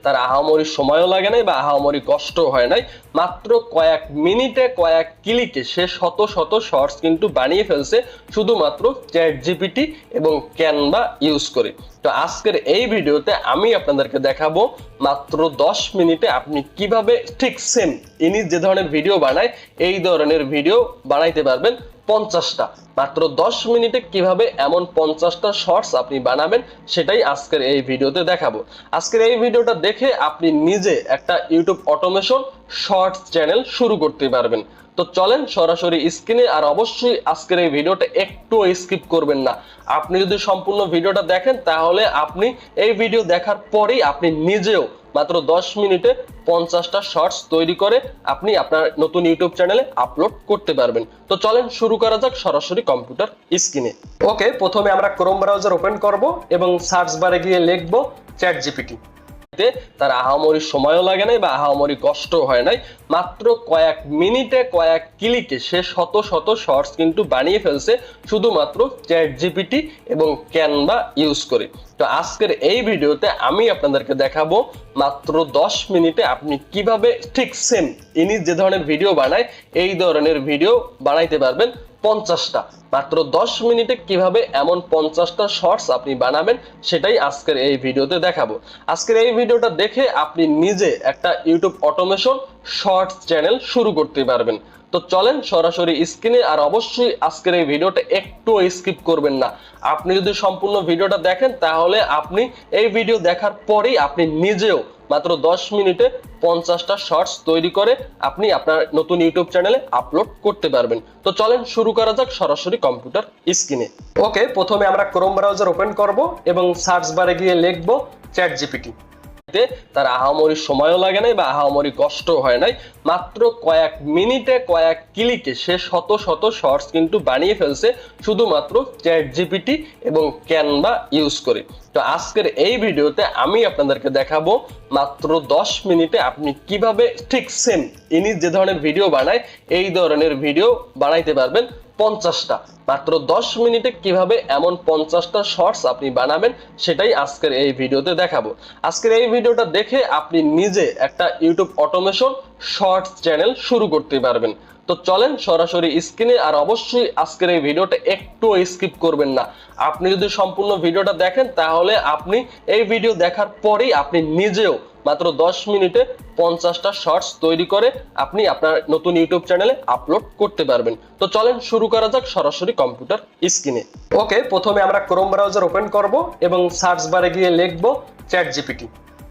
তার আহামরি সময়ও লাগে নাই বা আহামরি কষ্ট হয় নাই, মাত্র কয়েক মিনিটে কয়েক ক্লিকে সে শত শত শর্টস কিন্তু বানিয়ে ফেলছে শুধুমাত্র চ্যাট জিপিটি এবং ক্যানভা ইউজ করে। তো আজকের এই ভিডিওতে আমি আপনাদেরকে দেখাবো মাত্র 10 মিনিটে আপনি কিভাবে ঠিক সেম ইনি যে ধরনের ভিডিও বানায় এই ধরনের ভিডিও বানাইতে পারবেন 50টা। মাত্র 10 মিনিটে কিভাবে এমন 50টা শর্টস আপনি বানাবেন সেটাই আজকের এই ভিডিওতে দেখাবো। আজকের এই ভিডিওটা দেখে আপনি নিজে একটা ইউটিউব অটোমেশন শর্টস চ্যানেল শুরু করতে পারবেন। তো চলেন সরাসরি স্ক্রিনে, আর অবশ্যই আজকের এই ভিডিওটা একটু স্কিপ করবেন না। আপনি যদি সম্পূর্ণ ভিডিওটা দেখেন তাহলে আপনি এই ভিডিও দেখার পরেই আপনি নিজেও মাত্র 10 মিনিটে 50টা শর্টস তৈরি করে আপনি আপনার নতুন ইউটিউব চ্যানেলে আপলোড করতে পারবেন। তো চলেন শুরু করা যাক সরাসরি কম্পিউটার স্ক্রিনে। ওকে, প্রথমে আমরা ক্রোম ব্রাউজার ওপেন করব এবং সার্চ বারে গিয়ে লিখব চ্যাট জিপিটি। তার আহামরি সময়ও লাগে নাই বা আহামরি কষ্ট হয় নাই, মাত্র কয়েক মিনিটে কয়েক ক্লিকে সে শত শত শর্টস কিন্তু বানিয়ে ফেলছে শুধুমাত্র চ্যাট জিপিটি এবং ক্যানভা ইউজ করে। তো আজকের এই ভিডিওতে আমি আপনাদেরকে দেখাবো মাত্র 10 মিনিটে আপনি কিভাবে ঠিক সেম ইনি যে ধরনের ভিডিও বানায় এই ধরনের ভিডিও বানাইতে পারবেন 50টা। মাত্র 10 মিনিটে কিভাবে এমন 50টা শর্টস আপনি বানাবেন সেটাই আজকের এই ভিডিওতে দেখাবো। আজকের এই ভিডিওটা দেখে আপনি নিজে একটা ইউটিউব অটোমেশন শর্টস চ্যানেল শুরু করতে পারবেন। তো চলেন সরাসরি স্ক্রিনে, আর অবশ্যই আজকের এই ভিডিওটা একটু স্কিপ করবেন না। আপনি যদি সম্পূর্ণ ভিডিওটা দেখেন তাহলে আপনি এই ভিডিও দেখার পরেই আপনি নিজেও মাত্র 10 মিনিটে 50টা শর্টস তৈরি করে আপনি আপনার নতুন ইউটিউব চ্যানেলে আপলোড করতে পারবেন। তো চলেন শুরু করা যাক সরাসরি কম্পিউটার স্ক্রিনে। ওকে, প্রথমে আমরা ক্রোম ব্রাউজার ওপেন করব এবং সার্চ বারে গিয়ে লিখব চ্যাট জিপিটি। তার আহামরি সময়ও লাগে নাই বা আহামরি কষ্ট হয় নাই, মাত্র কয়েক মিনিটে কয়েক ক্লিকে সে শত শত শর্টস কিন্তু বানিয়ে ফেলছে শুধুমাত্র চ্যাট জিপিটি এবং ক্যানভা ইউজ করে। তো আজকের এই ভিডিওতে আমি আপনাদেরকে দেখাবো মাত্র 10 মিনিটে আপনি কিভাবে ঠিক সেম ইনি যে ধরনের ভিডিও বানায় এই ধরনের ভিডিও বানাইতে পারবেন 50টা। মাত্র 10 মিনিটে কিভাবে এমন 50টা শর্টস আপনি বানাবেন সেটাই আজকের এই ভিডিওতে দেখাবো। আজকের এই ভিডিওটা দেখে আপনি নিজে একটা ইউটিউব অটোমেশন শর্টস চ্যানেল শুরু করতে পারবেন। তো চলেন সরাসরি স্ক্রিনে, আর অবশ্যই আজকের এই ভিডিওটা একটু স্কিপ করবেন না। আপনি যদি সম্পূর্ণ ভিডিওটা দেখেন তাহলে আপনি এই ভিডিও দেখার পরেই আপনি নিজেও মাত্র 10 মিনিটে 50টা শর্টস তৈরি করে আপনি আপনার নতুন ইউটিউব চ্যানেলে আপলোড করতে পারবেন। তো চলেন শুরু করা যাক সরাসরি কম্পিউটার স্ক্রিনে। ওকে, প্রথমে আমরা ক্রোম ব্রাউজার ওপেন করব এবং সার্চ বারে গিয়ে লিখব চ্যাট জিপিটি।